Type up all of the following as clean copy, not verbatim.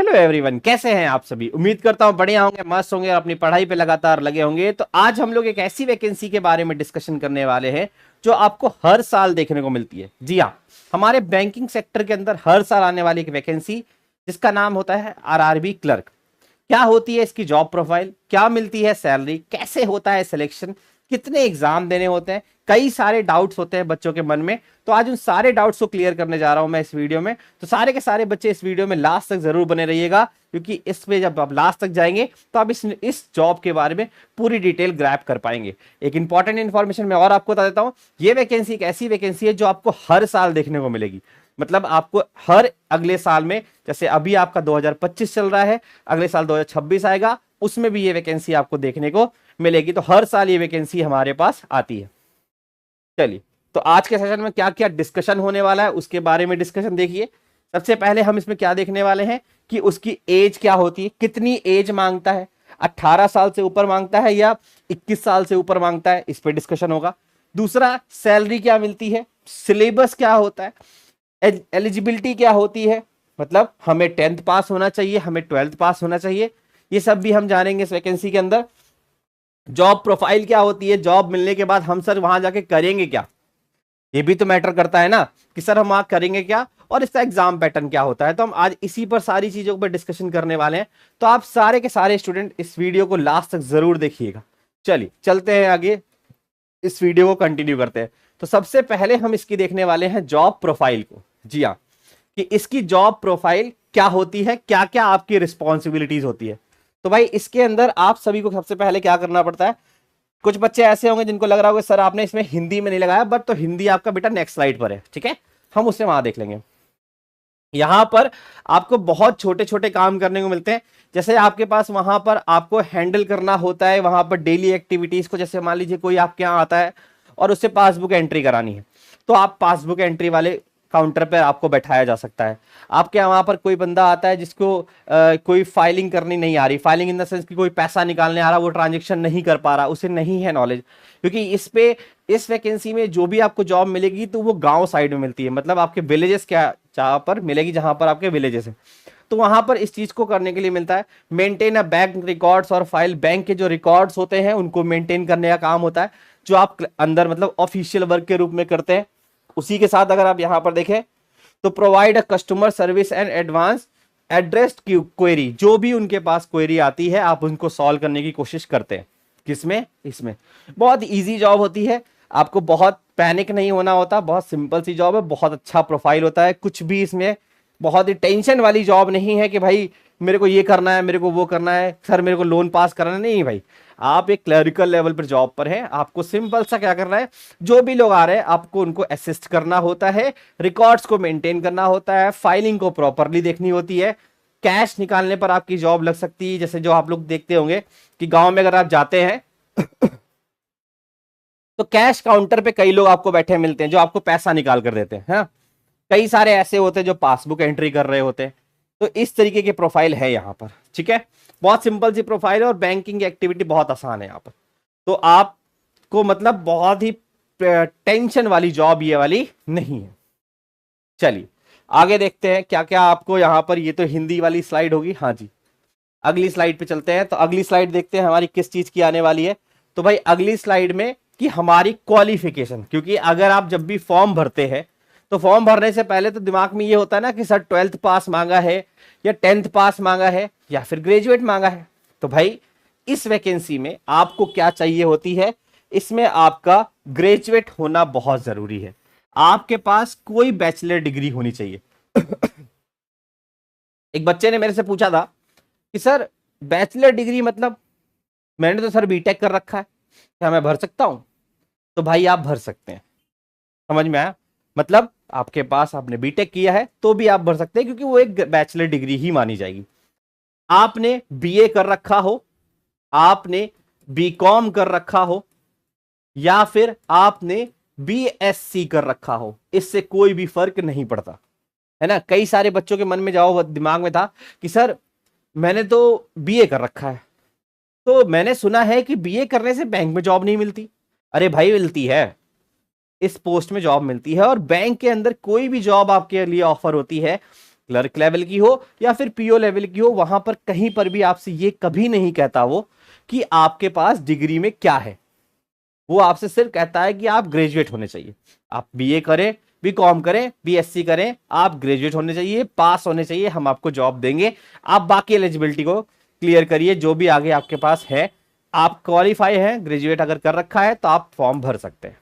Hello everyone, कैसे हैं आप सभी। उम्मीद करता हूं बढ़िया होंगे, मस्त होंगे और अपनी पढ़ाई पे लगातार लगे होंगे। तो आज हम लोग एक ऐसी वैकेंसी के बारे में डिस्कशन करने वाले हैं जो आपको हर साल देखने को मिलती है। जी हाँ, हमारे बैंकिंग सेक्टर के अंदर हर साल आने वाली एक वैकेंसी जिसका नाम होता है आरआरबी क्लर्क। क्या होती है इसकी जॉब प्रोफाइल, क्या मिलती है सैलरी, कैसे होता है सिलेक्शन, कितने एग्जाम देने होते हैं, कई सारे डाउट्स होते हैं बच्चों के मन में। तो आज उन सारे डाउट्स को क्लियर करने जा रहा हूं मैं इस वीडियो में। तो सारे के सारे बच्चे इस वीडियो में लास्ट तक जरूर बने रहिएगा, क्योंकि इसमें जब आप लास्ट तक जाएंगे तो आप इस जॉब के बारे में पूरी डिटेल ग्रैब कर पाएंगे। एक इंपॉर्टेंट इन्फॉर्मेशन मैं और आपको बता देता हूं, ये वैकेंसी एक ऐसी वैकेंसी है जो आपको हर साल देखने को मिलेगी। मतलब आपको हर अगले साल में, जैसे अभी आपका 2025 चल रहा है, अगले साल 2026 आएगा, उसमें भी ये वैकेंसी आपको देखने को मिलेगी। तो हर साल ये वैकेंसी हमारे पास आती है। चलिए, तो आज के सेशन में क्या क्या डिस्कशन होने वाला है उसके बारे में डिस्कशन देखिए। सबसे पहले हम इसमें क्या देखने वाले हैं कि उसकी एज क्या होती है, कितनी एज मांगता है, 18 साल से ऊपर मांगता है या 21 साल से ऊपर मांगता है, इस पर डिस्कशन होगा। दूसरा, सैलरी क्या मिलती है, सिलेबस क्या होता है, एलिजिबिलिटी क्या होती है, मतलब हमें 10th पास होना चाहिए, हमें 12th पास होना चाहिए, ये सब भी हम जानेंगे इस वैकेंसी के अंदर। जॉब प्रोफाइल क्या होती है, जॉब मिलने के बाद हम सर वहां जाके करेंगे क्या, ये भी तो मैटर करता है ना कि सर हम वहां करेंगे क्या, और इसका एग्जाम पैटर्न क्या होता है। तो हम आज इसी पर सारी चीजों पर डिस्कशन करने वाले हैं। तो आप सारे के सारे स्टूडेंट इस वीडियो को लास्ट तक जरूर देखिएगा। चलिए चलते हैं आगे, इस वीडियो को कंटिन्यू करते हैं। तो सबसे पहले हम इसकी देखने वाले हैं जॉब प्रोफाइल को। जी हाँ, कि इसकी जॉब प्रोफाइल क्या होती है, क्या क्या आपकी रिस्पॉन्सिबिलिटीज होती है। तो भाई इसके अंदर आप सभी को सबसे पहले क्या करना पड़ता है। कुछ बच्चे ऐसे होंगे जिनको लग रहा होगा सर आपने इसमें हिंदी में नहीं लगाया, बट तो हिंदी आपका बेटा नेक्स्ट स्लाइड पर है, ठीक है, हम उसे वहां देख लेंगे। यहां पर आपको बहुत छोटे छोटे काम करने को मिलते हैं। जैसे आपके पास वहां पर आपको हैंडल करना होता है वहां पर डेली एक्टिविटीज को। जैसे मान लीजिए कोई आपके यहाँ आता है और उससे पासबुक एंट्री करानी है, तो आप पासबुक एंट्री वाले काउंटर पर आपको बैठाया जा सकता है। आपके वहां पर कोई बंदा आता है जिसको कोई फाइलिंग करनी नहीं आ रही, फाइलिंग इन द सेंस कि कोई पैसा निकालने आ रहा, वो ट्रांजेक्शन नहीं कर पा रहा, उसे नहीं है नॉलेज। क्योंकि इस वैकेंसी में जो भी आपको जॉब मिलेगी तो वो गांव साइड में मिलती है, मतलब आपके विलेजेस क्या जहां पर मिलेगी, जहां पर आपके विलेजेस है, तो वहां पर इस चीज को करने के लिए मिलता है। मेंटेन अ बैंक रिकॉर्ड्स और फाइल, बैंक के जो रिकॉर्ड्स होते हैं उनको मेंटेन करने का काम होता है, जो आप अंदर मतलब ऑफिशियल वर्क के रूप में करते हैं। उसी के साथ अगर आप यहां पर देखें तो provide a customer service and advance addressed query, जो भी उनके पास क्वेरी आती है आप उनको सॉल्व करने की कोशिश करते हैं। किसमें, इसमें। बहुत इजी जॉब होती है, आपको बहुत पैनिक नहीं होना होता, बहुत सिंपल सी जॉब है, बहुत अच्छा प्रोफाइल होता है। कुछ भी इसमें बहुत ही टेंशन वाली जॉब नहीं है कि भाई मेरे को ये करना है, मेरे को वो करना है, सर मेरे को लोन पास करना है, नहीं भाई। आप एक क्लरिकल लेवल पर जॉब पर हैं, आपको सिंपल सा क्या करना है, जो भी लोग आ रहे हैं आपको उनको असिस्ट करना होता है, रिकॉर्ड्स को मेंटेन करना होता है, फाइलिंग को प्रॉपरली देखनी होती है। कैश निकालने पर आपकी जॉब लग सकती है, जैसे जो आप लोग देखते होंगे कि गांव में अगर आप जाते हैं तो कैश काउंटर पे कई लोग आपको बैठे मिलते हैं जो आपको पैसा निकाल कर देते हैं, हाँ? कई सारे ऐसे होते हैं जो पासबुक एंट्री कर रहे होते हैं। तो इस तरीके की प्रोफाइल है यहाँ पर, ठीक है। बहुत सिंपल सी प्रोफाइल है और बैंकिंग एक्टिविटी बहुत आसान है यहाँ पर। तो आपको मतलब बहुत ही टेंशन वाली जॉब ये वाली नहीं है। चलिए आगे देखते हैं क्या क्या आपको यहाँ पर, ये तो हिंदी वाली स्लाइड होगी, हाँ जी। अगली स्लाइड पे चलते हैं। तो अगली स्लाइड देखते हैं हमारी किस चीज की आने वाली है। तो भाई अगली स्लाइड में कि हमारी क्वालिफिकेशन, क्योंकि अगर आप जब भी फॉर्म भरते हैं तो फॉर्म भरने से पहले तो दिमाग में ये होता है ना कि सर 12th पास मांगा है या 10th पास मांगा है या फिर ग्रेजुएट मांगा है। तो भाई इस वैकेंसी में आपको क्या चाहिए होती है, इसमें आपका ग्रेजुएट होना बहुत जरूरी है। आपके पास कोई बैचलर डिग्री होनी चाहिए। एक बच्चे ने मेरे से पूछा था कि सर बैचलर डिग्री मतलब, मैंने तो सर बीटेक कर रखा है, क्या मैं भर सकता हूं? तो भाई आप भर सकते हैं, समझ में आया? मतलब आपके पास, आपने बीटेक किया है तो भी आप भर सकते हैं, क्योंकि वो एक बैचलर डिग्री ही मानी जाएगी। आपने बीए कर रखा हो, आपने बीकॉम कर रखा हो, या फिर आपने बीएससी कर रखा हो, इससे कोई भी फर्क नहीं पड़ता, है ना। कई सारे बच्चों के मन में जाओ दिमाग में था कि सर मैंने तो बीए कर रखा है, तो मैंने सुना है कि बीए करने से बैंक में जॉब नहीं मिलती। अरे भाई मिलती है, इस पोस्ट में जॉब मिलती है, और बैंक के अंदर कोई भी जॉब आपके लिए ऑफर होती है क्लर्क लेवल की हो या फिर पीओ लेवल की हो, वहां पर कहीं पर भी आपसे ये कभी नहीं कहता वो कि आपके पास डिग्री में क्या है। वो आपसे सिर्फ कहता है कि आप ग्रेजुएट होने चाहिए, आप बीए करें, बीकॉम करें, बीएससी करें, आप ग्रेजुएट होने चाहिए, पास होने चाहिए, हम आपको जॉब देंगे। आप बाकी एलिजिबिलिटी को क्लियर करिए, जो भी आगे आपके पास है। आप क्वालिफाई हैं, ग्रेजुएट अगर कर रखा है तो आप फॉर्म भर सकते हैं।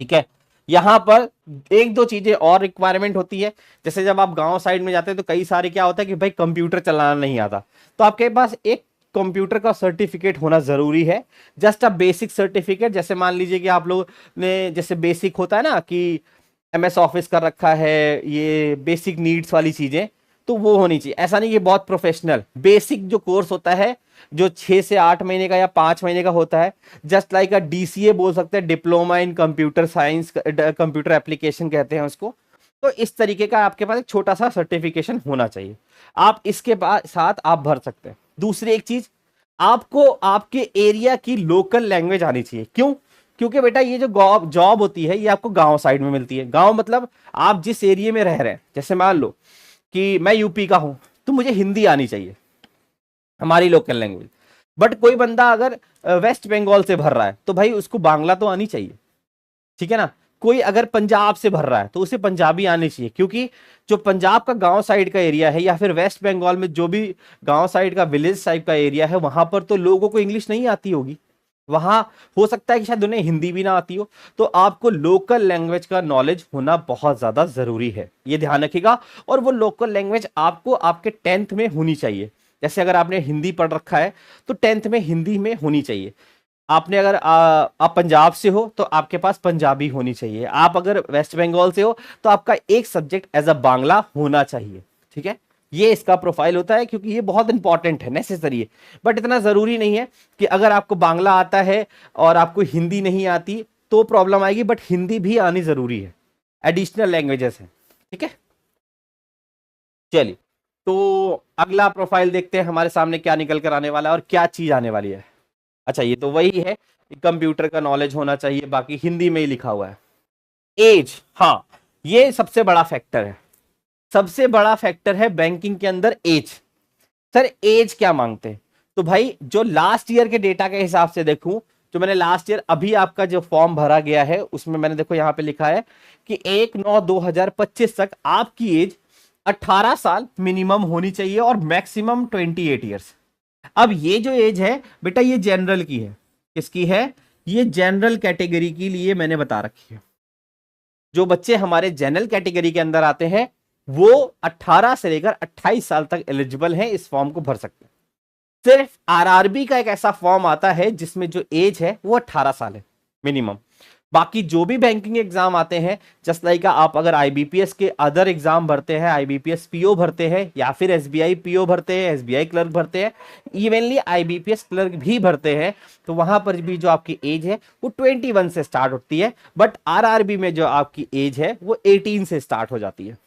ठीक है, यहां पर एक दो चीजें और रिक्वायरमेंट होती है। जैसे जब आप गांव साइड में जाते हैं तो कई सारे क्या होता है कि भाई कंप्यूटर चलाना नहीं आता, तो आपके पास एक कंप्यूटर का सर्टिफिकेट होना जरूरी है। जस्ट अ बेसिक सर्टिफिकेट, जैसे मान लीजिए कि आप लोग ने जैसे बेसिक होता है ना कि एमएस ऑफिस कर रखा है, ये बेसिक नीड्स वाली चीजें, तो वो होनी चाहिए। ऐसा नहीं कि बहुत प्रोफेशनल, बेसिक जो कोर्स होता है जो 6 से 8 महीने का या 5 महीने का होता है, जस्ट लाइक अ डीसीए बोल सकते हैं, diploma in computer science, computer application कहते हैं उसको। तो इस तरीके का आपके पास एक छोटा सा सर्टिफिकेशन होना चाहिए, आप इसके साथ आप भर सकते हैं। दूसरी एक चीज, आपको आपके एरिया की लोकल लैंग्वेज आनी चाहिए। क्यों? क्योंकि बेटा ये जो जॉब होती है ये आपको गांव साइड में मिलती है। गांव मतलब आप जिस एरिया में रह रहे हैं, जैसे मान लो कि मैं यूपी का हूं तो मुझे हिंदी आनी चाहिए, हमारी लोकल लैंग्वेज। बट कोई बंदा अगर वेस्ट बंगाल से भर रहा है तो भाई उसको बांग्ला तो आनी चाहिए, ठीक है ना। कोई अगर पंजाब से भर रहा है तो उसे पंजाबी आनी चाहिए, क्योंकि जो पंजाब का गांव साइड का एरिया है या फिर वेस्ट बंगाल में जो भी गांव साइड का विलेज टाइप का एरिया है, वहां पर तो लोगों को इंग्लिश नहीं आती होगी, वहां हो सकता है कि शायद उन्हें हिंदी भी ना आती हो। तो आपको लोकल लैंग्वेज का नॉलेज होना बहुत ज्यादा जरूरी है, ये ध्यान रखिएगा। और वो लोकल लैंग्वेज आपको आपके 10th में होनी चाहिए। जैसे अगर आपने हिंदी पढ़ रखा है तो 10th में हिंदी में होनी चाहिए। आपने अगर आप पंजाब से हो तो आपके पास पंजाबी होनी चाहिए। आप अगर वेस्ट बंगाल से हो तो आपका एक सब्जेक्ट एज अ बांग्ला होना चाहिए। ठीक है, ये इसका प्रोफाइल होता है, क्योंकि ये बहुत इंपॉर्टेंट है, नेसेसरी है। बट इतना जरूरी नहीं है कि अगर आपको बांग्ला आता है और आपको हिंदी नहीं आती तो प्रॉब्लम आएगी, बट हिंदी भी आनी जरूरी है, एडिशनल लैंग्वेजेस है। ठीक है, चलिए तो अगला प्रोफाइल देखते हैं हमारे सामने क्या निकल कर आने वाला है और क्या चीज आने वाली है। अच्छा, ये तो वही है, कंप्यूटर का नॉलेज होना चाहिए, बाकी हिंदी में ही लिखा हुआ है। एज, हाँ, ये सबसे बड़ा फैक्टर है, सबसे बड़ा फैक्टर है बैंकिंग के अंदर एज। सर एज क्या मांगते हैं? तो भाई जो लास्ट ईयर के डेटा के हिसाब से देखूं, जो मैंने लास्ट ईयर अभी आपका जो फॉर्म भरा गया है उसमें मैंने देखो यहां पे लिखा है कि 1/9/2025 तक आपकी एज 18 साल मिनिमम होनी चाहिए और मैक्सिमम 28 ईयर्स। अब ये जो एज है बेटा ये जनरल की है, किसकी है? ये जनरल कैटेगरी के लिए मैंने बता रखी है। जो बच्चे हमारे जनरल कैटेगरी के अंदर आते हैं वो 18 से लेकर 28 साल तक एलिजिबल हैं, इस फॉर्म को भर सकते हैं। सिर्फ आरआरबी का एक ऐसा फॉर्म आता है जिसमें जो एज है वो 18 साल है मिनिमम। बाकी जो भी बैंकिंग एग्जाम आते हैं, जस्ट लाइक आप अगर आईबीपीएस के अदर एग्जाम भरते हैं, आईबीपीएस पीओ भरते हैं या फिर एसबीआई पीओ भरते हैं, एसबीआई क्लर्क भरते हैं, इवनली आईबीपीएस क्लर्क भी भरते हैं, तो वहां पर भी जो आपकी एज है वो 21 से स्टार्ट होती है। बट आरआरबी में जो आपकी एज है वो 18 से स्टार्ट हो जाती है।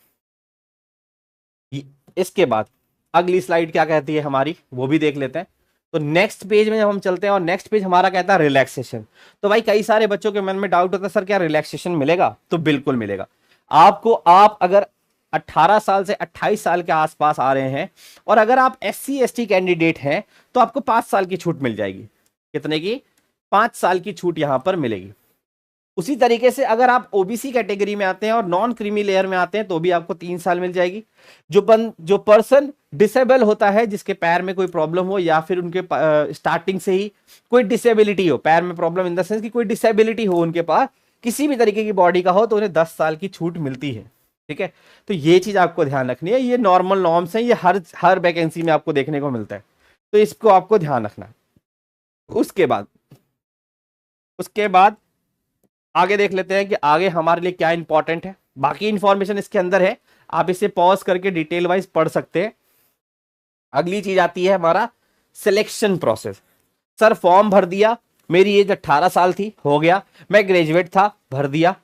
इसके बाद अगली स्लाइड क्या कहती है हमारी, वो भी देख लेते हैं। तो नेक्स्ट पेज में जब हम चलते हैं और नेक्स्ट पेज हमारा कहता है रिलैक्सेशन। तो भाई कई सारे बच्चों के मन में डाउट होता है सर क्या रिलैक्सेशन मिलेगा? तो बिल्कुल मिलेगा आपको। आप अगर 18 साल से 28 साल के आसपास आ रहे हैं और अगर आप SC ST कैंडिडेट हैं तो आपको 5 साल की छूट मिल जाएगी। कितने की? 5 साल की छूट यहां पर मिलेगी। उसी तरीके से अगर आप ओबीसी कैटेगरी में आते हैं और नॉन क्रीमी लेयर में आते हैं तो भी आपको 3 साल मिल जाएगी। जो पर्सन डिसेबल होता है, जिसके पैर में कोई प्रॉब्लम हो या फिर उनके स्टार्टिंग से ही कोई डिसेबिलिटी हो, पैर में प्रॉब्लम इन द सेंस कि कोई डिसेबिलिटी हो उनके पास, किसी भी तरीके की बॉडी का हो, तो उन्हें 10 साल की छूट मिलती है। ठीक है, तो ये चीज आपको ध्यान रखनी है। ये नॉर्मल नॉर्म्स हैं, ये हर वैकेंसी में आपको देखने को मिलता है, तो इसको आपको ध्यान रखना है। उसके बाद आगे देख लेते हैं कि आगे हमारे लिए क्या इंपॉर्टेंट है। बाकी इंफॉर्मेशन इसके अंदर है, आप इसे पॉज करके डिटेल वाइज पढ़ सकते हैं। अगली चीज आती है हमारा सिलेक्शन प्रोसेस। सर फॉर्म भर दिया, मेरी एज 18 साल थी, हो गया, मैं ग्रेजुएट था, भर दिया,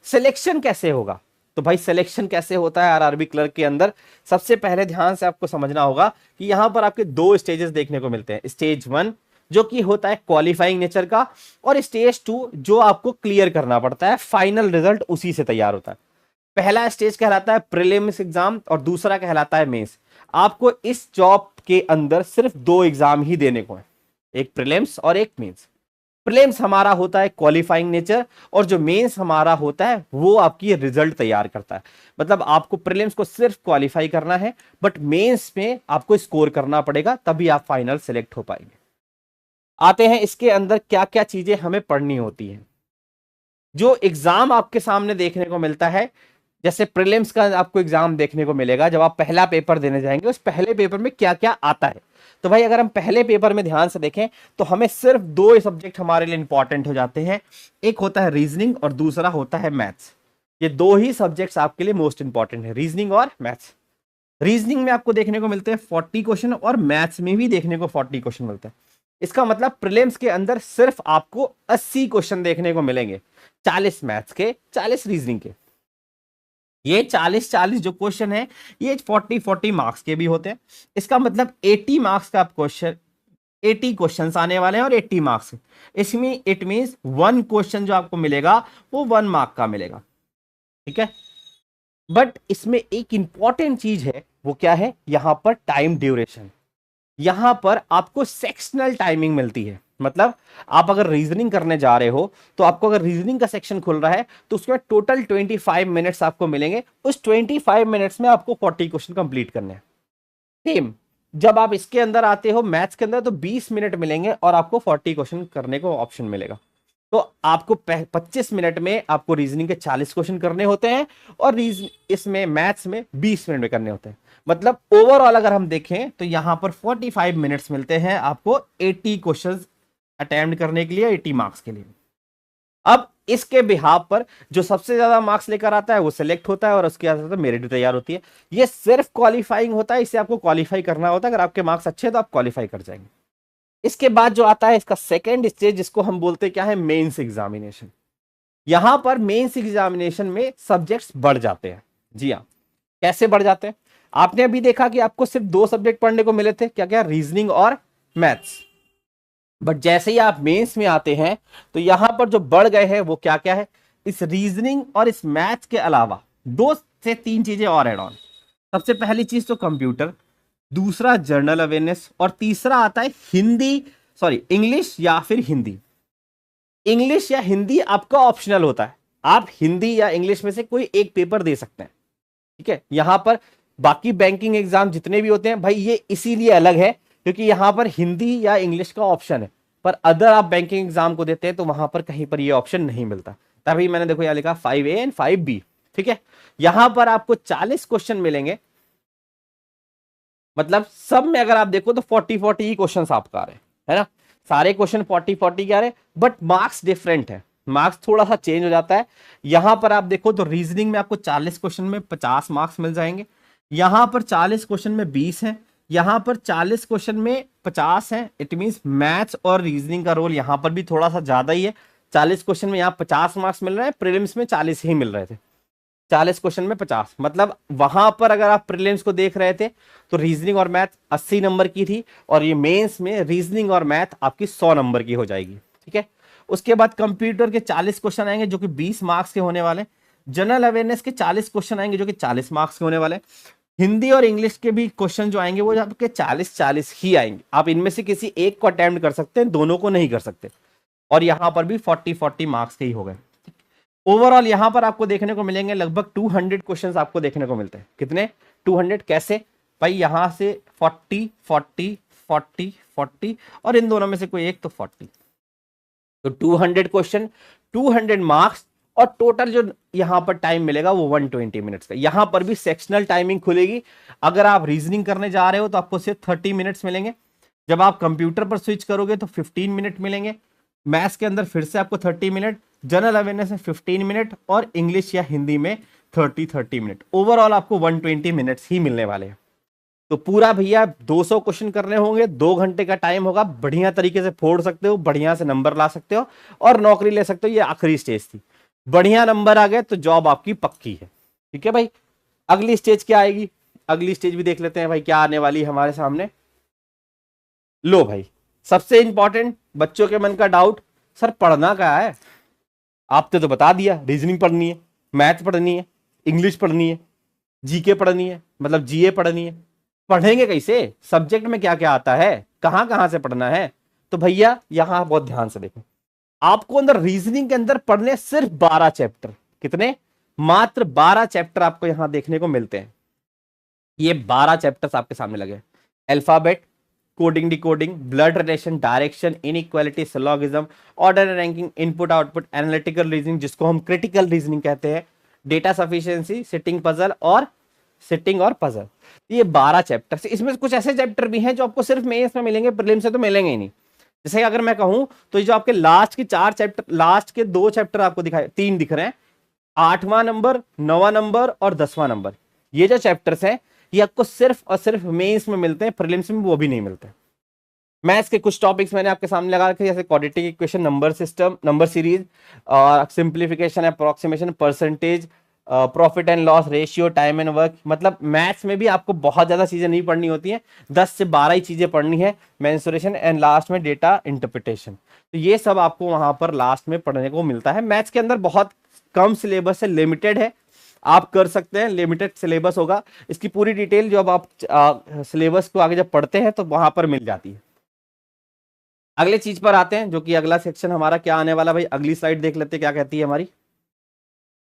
सिलेक्शन कैसे होगा? तो भाई सिलेक्शन कैसे होता है आरआरबी क्लर्क के अंदर? सबसे पहले ध्यान से आपको समझना होगा कि यहां पर आपके 2 स्टेजेस देखने को मिलते हैं। स्टेज 1 जो कि होता है क्वालिफाइंग नेचर का, और स्टेज 2 जो आपको क्लियर करना पड़ता है, फाइनल रिजल्ट उसी से तैयार होता है। पहला स्टेज कहलाता है प्रीलिम्स एग्जाम और दूसरा कहलाता है मेंस। आपको इस जॉब के अंदर सिर्फ दो एग्जाम ही देने को है, एक प्रीलिम्स और एक मेंस। प्रीलिम्स हमारा होता है क्वालिफाइंग नेचर और जो मेंस हमारा होता है वो आपकी रिजल्ट तैयार करता है। मतलब आपको प्रीलिम्स को सिर्फ क्वालिफाई करना है, बट मेंस में आपको स्कोर करना पड़ेगा, तभी आप फाइनल सेलेक्ट हो पाएंगे। आते हैं इसके अंदर क्या क्या चीजें हमें पढ़नी होती है। जो एग्जाम आपके सामने देखने को मिलता है, जैसे प्रीलिम्स का आपको एग्जाम देखने को मिलेगा, जब आप पहला पेपर देने जाएंगे उस पहले पेपर में क्या क्या आता है। तो भाई अगर हम पहले पेपर में ध्यान से देखें तो हमें सिर्फ दो सब्जेक्ट हमारे लिए इंपॉर्टेंट हो जाते हैं, एक होता है रीजनिंग और दूसरा होता है मैथ्स। ये दो ही सब्जेक्ट्स आपके लिए मोस्ट इंपॉर्टेंट है, रीजनिंग और मैथ्स। रीजनिंग में आपको देखने को मिलते हैं 40 क्वेश्चन और मैथ्स में भी देखने को 40 क्वेश्चन मिलते हैं। इसका मतलब प्रीलिम्स के अंदर सिर्फ आपको 80 क्वेश्चन देखने को मिलेंगे, 40 मैथ्स के, 40 रीजनिंग के। ये 40-40 जो क्वेश्चन है ये 40-40 मार्क्स के भी होते हैं। इसका मतलब 80 मार्क्स का क्वेश्चन, 80 क्वेश्चंस आने वाले हैं और 80 मार्क्स। इसमें इट मींस वन क्वेश्चन जो आपको मिलेगा वो 1 मार्क का मिलेगा, ठीक है। बट इसमें एक इंपॉर्टेंट चीज है, वो क्या है, यहां पर टाइम ड्यूरेशन। यहां पर आपको सेक्शनल टाइमिंग मिलती है। मतलब आप अगर रीजनिंग करने जा रहे हो तो आपको अगर रीजनिंग का सेक्शन खुल रहा है तो उसमें टोटल 25 मिनट्स आपको मिलेंगे। उस 25 मिनट्स में आपको 40 क्वेश्चन कंप्लीट करने हैं। सेम जब आप इसके अंदर आते हो मैथ्स के अंदर तो 20 मिनट मिलेंगे और आपको 40 क्वेश्चन करने को ऑप्शन मिलेगा। तो आपको 25 मिनट में आपको रीजनिंग के 40 क्वेश्चन करने होते हैं और इसमें मैथ्स में 20 मिनट में करने होते हैं। मतलब ओवरऑल अगर हम देखें तो यहां पर 45 मिनट्स मिलते हैं आपको 80 क्वेश्चंस अटेम्प्ट करने के लिए, 80 मार्क्स के लिए। अब इसके बिहाफ पर जो सबसे ज्यादा मार्क्स लेकर आता है वो सिलेक्ट होता है और उसके आधार पर मेरिट तैयार होती है। ये सिर्फ क्वालिफाइंग होता है, इसे आपको क्वालिफाई करना होता है। अगर आपके मार्क्स अच्छे हैं तो आप क्वालिफाई कर जाएंगे। इसके बाद जो आता है इसका सेकेंड स्टेज, जिसको हम बोलते हैं क्या है, मेंस एग्जामिनेशन। यहां पर मेंस एग्जामिनेशन में सब्जेक्ट्स बढ़ जाते हैं। जी हाँ, कैसे बढ़ जाते हैं? आपने अभी देखा कि आपको सिर्फ दो सब्जेक्ट पढ़ने को मिले थे, क्या क्या, रीजनिंग और मैथ्स। बट जैसे ही आप मेंस में आते हैं तो यहां पर जो बढ़ गए हैं वो क्या क्या है, इस रीजनिंग और इस मैथ्स के अलावा 2 से 3 चीजें और ऐड ऑन। सबसे पहली चीज तो कंप्यूटर, दूसरा जनरल अवेयरनेस और तीसरा आता है हिंदी, सॉरी इंग्लिश या फिर हिंदी। इंग्लिश या हिंदी आपका ऑप्शनल होता है, आप हिंदी या इंग्लिश में से कोई एक पेपर दे सकते हैं, ठीक है। यहां पर बाकी बैंकिंग एग्जाम जितने भी होते हैं भाई ये इसीलिए अलग है क्योंकि यहां पर हिंदी या इंग्लिश का ऑप्शन है, पर अदर आप बैंकिंग एग्जाम को देते हैं तो वहां पर कहीं पर ये ऑप्शन नहीं मिलता। तभी मैंने देखो यहां लिखा 5A एंड 5B, ठीक है। यहां पर आपको 40 क्वेश्चन मिलेंगे। मतलब सब में अगर आप देखो तो 40-40 ही क्वेश्चन आपका आ रहे हैं, है ना। सारे क्वेश्चन 40-40 के आ रहे हैं, बट मार्क्स डिफरेंट है, मार्क्स थोड़ा सा चेंज हो जाता है। यहां पर आप देखो तो रीजनिंग में आपको 40 क्वेश्चन में 50 मार्क्स मिल जाएंगे, यहां पर 40 क्वेश्चन में 20 है, यहां पर 40 क्वेश्चन में 50 है। इट मींस मैथ्स और रीजनिंग का रोल यहां पर भी थोड़ा सा ज्यादा ही है। 40 क्वेश्चन में यहां 50 मार्क्स मिल रहे हैं, प्रीलिम्स में 40 ही मिल रहे थे। 40 क्वेश्चन में 50, मतलब वहां पर अगर आप प्रीलिम्स को देख रहे थे तो रीजनिंग और मैथ 80 नंबर की थी और ये मेंस में रीजनिंग और मैथ आपकी 100 नंबर की हो जाएगी, ठीक है। उसके बाद कंप्यूटर के 40 क्वेश्चन आएंगे जो कि 20 मार्क्स के होने वाले। जनरल अवेयरनेस के 40 क्वेश्चन आएंगे जो कि 40 मार्क्स के होने वाले। हिंदी और इंग्लिश के भी क्वेश्चन जो आएंगे वो आपके 40-40 ही आएंगे। आप इनमें से किसी एक को अटेम्प्ट कर सकते हैं, दोनों को नहीं कर सकते। और यहां पर भी 40-40 मार्क्स के ही हो गए। ओवरऑल यहां पर आपको देखने को मिलेंगे लगभग 200 क्वेश्चंस आपको देखने को मिलते हैं। कितने? 200। कैसे भाई? यहां से 40 40 40 40 और इन दोनों में से कोई एक तो 40, तो 200 क्वेश्चन, 200 मार्क्स और टोटल जो यहां पर टाइम मिलेगा वो 120 मिनट्स का। यहां पर भी सेक्शनल टाइमिंग खुलेगी। अगर आप रीजनिंग करने जा रहे हो तो आपको सिर्फ 30 मिनट्स मिलेंगे। जब आप कंप्यूटर पर स्विच करोगे तो 15 मिनट मिलेंगे। मैथ्स के अंदर फिर से आपको 30 मिनट, जनरल अवेयरनेस में 15 मिनट और इंग्लिश या हिंदी में 30 मिनट। ओवरऑल आपको 120 मिनट्स ही मिलने वाले हैं। तो पूरा भैया 200 क्वेश्चन करने होंगे, 2 घंटे का टाइम होगा। बढ़िया तरीके से फोड़ सकते हो, बढ़िया से नंबर ला सकते हो और नौकरी ले सकते हो। ये आखिरी स्टेज थी। बढ़िया नंबर आ गए तो जॉब आपकी पक्की है, ठीक है भाई। अगली स्टेज क्या आएगी? अगली स्टेज भी देख लेते हैं भाई क्या आने वाली है हमारे सामने। लो भाई, सबसे इंपॉर्टेंट बच्चों के मन का डाउट, सर पढ़ना क्या है? आपने तो बता दिया रीजनिंग पढ़नी है, मैथ पढ़नी है, इंग्लिश पढ़नी है, जीके पढ़नी है, मतलब जीए पढ़नी है। पढ़ेंगे कैसे? सब्जेक्ट में क्या क्या आता है, कहां कहां से पढ़ना है? तो भैया यहां बहुत ध्यान से देखो, आपको अंदर रीजनिंग के अंदर पढ़ने सिर्फ 12 चैप्टर। कितने? मात्र 12 चैप्टर आपको यहां देखने को मिलते हैं। ये 12 चैप्टर्स आपके सामने लगे। Alphabet, coding decoding, blood relation, direction, inequality, syllogism, order and ranking, input output, analytical reasoning जिसको हम क्रिटिकल रीजनिंग कहते हैं, डेटा सफिशिएंसी, सिटिंग और पजल। ये 12 चैप्टर्स। इसमें कुछ ऐसे चैप्टर भी हैं जो आपको सिर्फ मेंस में मिलेंगे, प्रीलिम्स से तो मिलेंगे ही नहीं। जैसे अगर मैं कहूं तो ये जो आपके लास्ट के 4 चैप्टर, लास्ट के 2 चैप्टर आपको दिखाए, 3 दिख रहे हैं, 8वां नंबर, 9वां नंबर और 10वां नंबर। ये जो चैप्टर्स हैं ये आपको सिर्फ और सिर्फ मेंस में मिलते हैं, प्रीलिम्स में वो भी नहीं मिलते। मैथ्स के कुछ टॉपिक्स मैंने आपके सामने लगा रखे, जैसे quadratic equation, number system, number series, simplification, approximation, percentage, profit and loss ratio, time and work. मतलब मैथ्स में भी आपको बहुत ज्यादा चीजें नहीं पढ़नी होती हैं, 10 से 12 ही चीजें पढ़नी है, मेंसुरेशन एंड लास्ट में डेटा इंटरप्रिटेशन। तो ये सब आपको वहां पर लास्ट में पढ़ने को मिलता है। मैथ्स के अंदर बहुत कम सिलेबस है, लिमिटेड है, आप कर सकते हैं, लिमिटेड सिलेबस होगा। इसकी पूरी डिटेल जब आप सिलेबस को आगे जब पढ़ते हैं तो वहां पर मिल जाती है। अगले चीज पर आते हैं, जो कि अगला सेक्शन हमारा क्या आने वाला। भाई अगली स्लाइड देख लेते हैं क्या कहती है हमारी।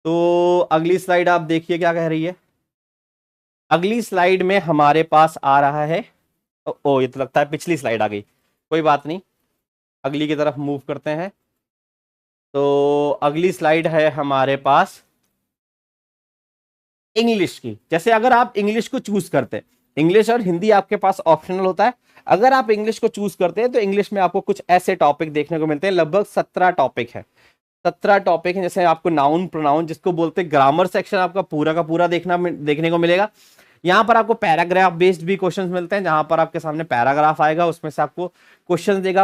तो अगली स्लाइड आप देखिए क्या कह रही है। अगली स्लाइड में हमारे पास आ रहा है, ओ ये तो लगता है पिछली स्लाइड आ गई, कोई बात नहीं, अगली की तरफ मूव करते हैं। तो अगली स्लाइड है हमारे पास इंग्लिश की। जैसे अगर आप इंग्लिश को चूज करते हैं, इंग्लिश और हिंदी आपके पास ऑप्शनल होता है। अगर आप इंग्लिश को चूज करते हैं तो इंग्लिश में आपको कुछ ऐसे टॉपिक देखने को मिलते हैं, लगभग 17 टॉपिक है। 17 टॉपिक है। जैसे आपको नाउन प्रोनाउन जिसको बोलते हैं, ग्रामर सेक्शन आपका पूरा का पूरा देखने को मिलेगा। यहाँ पर आपको पैराग्राफ बेस्ड भी क्वेश्चंस मिलते हैं, जहां पर आपके सामने पैराग्राफ आएगा, उसमें से आपको क्वेश्चन देगा।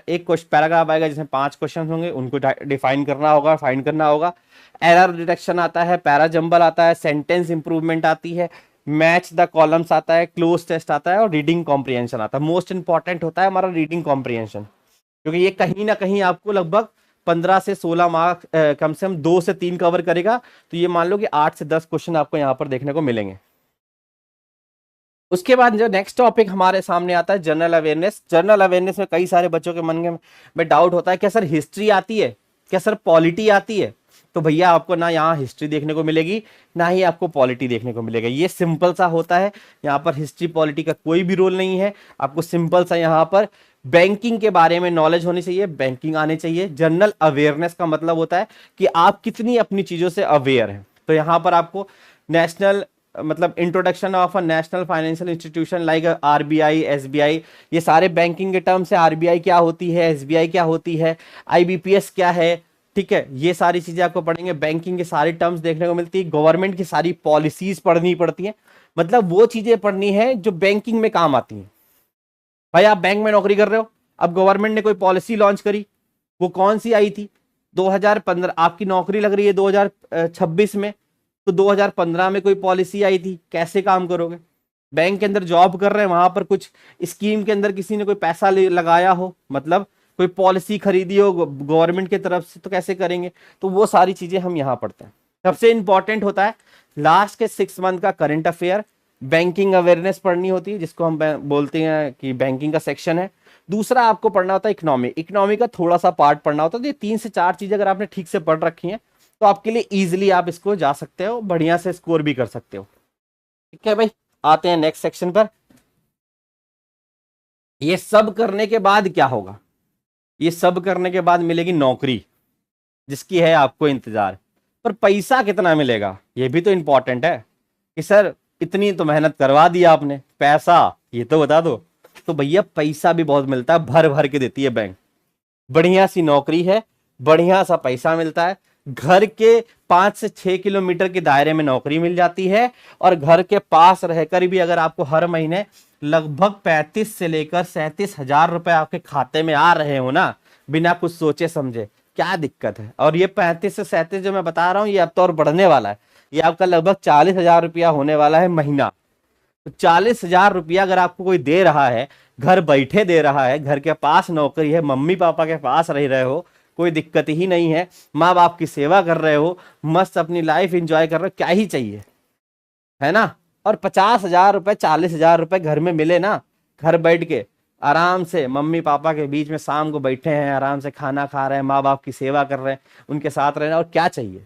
एक पैराग्राफ आएगा जिसमें 5 क्वेश्चन होंगे, उनको डिफाइन करना होगा, फाइंड करना होगा। एरर डिटेक्शन आता है, पैरा जंबल आता है, सेंटेंस इंप्रूवमेंट आती है, मैच द कॉलम्स आता है, क्लोज टेस्ट आता है और रीडिंग कॉम्प्रिहेंशन आता है। मोस्ट इंपॉर्टेंट होता है हमारा रीडिंग कॉम्प्रिहेंशन, क्योंकि ये कहीं ना कहीं आपको लगभग 15 से 16 मार्क्स, कम से कम 2 से 3 कवर करेगा। तो ये मान लो कि 8 से 10 क्वेश्चन आपको यहाँ पर देखने को मिलेंगे। उसके बाद जो नेक्स्ट टॉपिक हमारे सामने आता है जनरल अवेयरनेस। जनरल अवेयरनेस में कई सारे बच्चों के मन में डाउट होता है, क्या सर हिस्ट्री आती है, क्या सर पॉलिटी आती है? तो भैया आपको ना यहाँ हिस्ट्री देखने को मिलेगी, ना ही आपको पॉलिटी देखने को मिलेगा। ये सिंपल सा होता है, यहाँ पर हिस्ट्री पॉलिटी का कोई भी रोल नहीं है। आपको सिंपल सा यहाँ पर बैंकिंग के बारे में नॉलेज होनी चाहिए, बैंकिंग आनी चाहिए। जनरल अवेयरनेस का मतलब होता है कि आप कितनी अपनी चीजों से अवेयर हैं। तो यहाँ पर आपको नेशनल, मतलब introduction of a national financial institution like RBI, SBI, ये सारे बैंकिंग के टर्म्स है। आरबीआई क्या होती है, एसबीआई क्या होती है, आईबीपीएस क्या है, ठीक है, ये सारी चीजें आपको पढ़ेंगे। बैंकिंग के सारी टर्म्स देखने को मिलती है, गवर्नमेंट की सारी पॉलिसीज पढ़नी पड़ती हैं, मतलब वो चीजें पढ़नी है जो बैंकिंग में काम आती हैं। भाई आप बैंक में नौकरी कर रहे हो, अब गवर्नमेंट ने कोई पॉलिसी लॉन्च करी, वो कौन सी आई थी? 2015। आपकी नौकरी लग रही है 2026 में, तो 2015 में कोई पॉलिसी आई थी, कैसे काम करोगे? बैंक के अंदर जॉब कर रहे हैं, वहां पर कुछ स्कीम के अंदर किसी ने कोई पैसा लगाया हो, मतलब कोई पॉलिसी खरीदी हो गवर्नमेंट की तरफ से, तो कैसे करेंगे? तो वो सारी चीजें हम यहाँ पढ़ते हैं। सबसे इंपॉर्टेंट होता है लास्ट के 6 मंथ का करंट अफेयर, बैंकिंग अवेयरनेस पढ़नी होती है, जिसको हम बोलते हैं कि बैंकिंग का सेक्शन है। दूसरा आपको पढ़ना होता है इकोनॉमी, इकोनॉमी का थोड़ा सा पार्ट पढ़ना होता है। तो ये 3 से 4 चीजें अगर आपने ठीक से पढ़ रखी हैं तो आपके लिए इजीली आप इसको जा सकते हो, बढ़िया से स्कोर भी कर सकते हो। ठीक है भाई, आते हैं नेक्स्ट सेक्शन पर। ये सब करने के बाद क्या होगा? ये सब करने के बाद मिलेगी नौकरी, जिसकी है आपको इंतजार। पर पैसा कितना मिलेगा, ये भी तो इंपॉर्टेंट है कि सर इतनी तो मेहनत करवा दी आपने, पैसा ये तो बता दो। तो भैया पैसा भी बहुत मिलता है, भर भर के देती है बैंक। बढ़िया सी नौकरी है, बढ़िया सा पैसा मिलता है, घर के 5 से 6 किलोमीटर के दायरे में नौकरी मिल जाती है, और घर के पास रहकर भी अगर आपको हर महीने लगभग 35 से लेकर 37 हजार रुपए आपके खाते में आ रहे हो ना, बिना कुछ सोचे समझे, क्या दिक्कत है? और ये 35 से 37 जो मैं बता रहा हूँ, ये अब तो और बढ़ने वाला है, ये आपका लगभग 40 हजार रुपया होने वाला है महीना। तो 40 हजार रुपया अगर आपको कोई दे रहा है, घर बैठे दे रहा है, घर के पास नौकरी है, मम्मी पापा के पास रह रहे हो, कोई दिक्कत ही नहीं है, माँ बाप की सेवा कर रहे हो, मस्त अपनी लाइफ एंजॉय कर रहे हो, क्या ही चाहिए, है ना। और 50,000 रुपए 40,000 रुपए घर में मिले ना, घर बैठ के आराम से मम्मी पापा के बीच में शाम को बैठे हैं, आराम से खाना खा रहे हैं, माँ बाप की सेवा कर रहे हैं, उनके साथ रहना, और क्या चाहिए।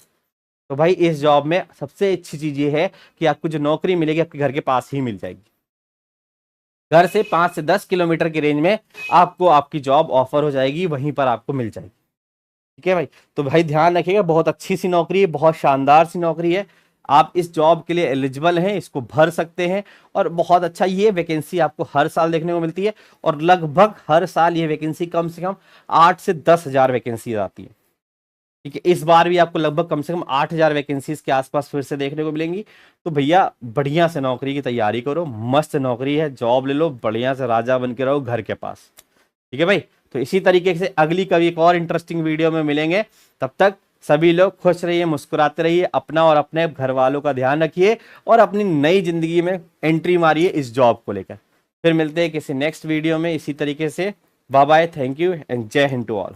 तो भाई इस जॉब में सबसे अच्छी चीज ये है कि आपको जो नौकरी मिलेगी आपके घर के पास ही मिल जाएगी। घर से 5 से 10 किलोमीटर की रेंज में आपको आपकी जॉब ऑफर हो जाएगी, वहीं पर आपको मिल जाएगी। ठीक है भाई, तो भाई ध्यान रखिएगा, बहुत अच्छी सी नौकरी है, बहुत शानदार सी नौकरी है। आप इस जॉब के लिए एलिजिबल हैं, इसको भर सकते हैं, और बहुत अच्छा ये वैकेंसी आपको हर साल देखने को मिलती है, और लगभग हर साल ये वैकेंसी कम से कम 8 से 10,000 वैकेंसी आती है। ठीक है, इस बार भी आपको लगभग कम से कम 8,000 वैकेंसीज के आसपास फिर से देखने को मिलेंगी। तो भैया बढ़िया से नौकरी की तैयारी करो, मस्त नौकरी है, जॉब ले लो, बढ़िया से राजा बन के रहो घर के पास। ठीक है भाई, तो इसी तरीके से अगली कभी एक और इंटरेस्टिंग वीडियो में मिलेंगे। तब तक सभी लोग खुश रहिए, मुस्कुराते रहिए, अपना और अपने घर वालों का ध्यान रखिए, और अपनी नई जिंदगी में एंट्री मारिए इस जॉब को लेकर। फिर मिलते हैं किसी नेक्स्ट वीडियो में इसी तरीके से। Bye bye, thank you and जय हिंद टू ऑल।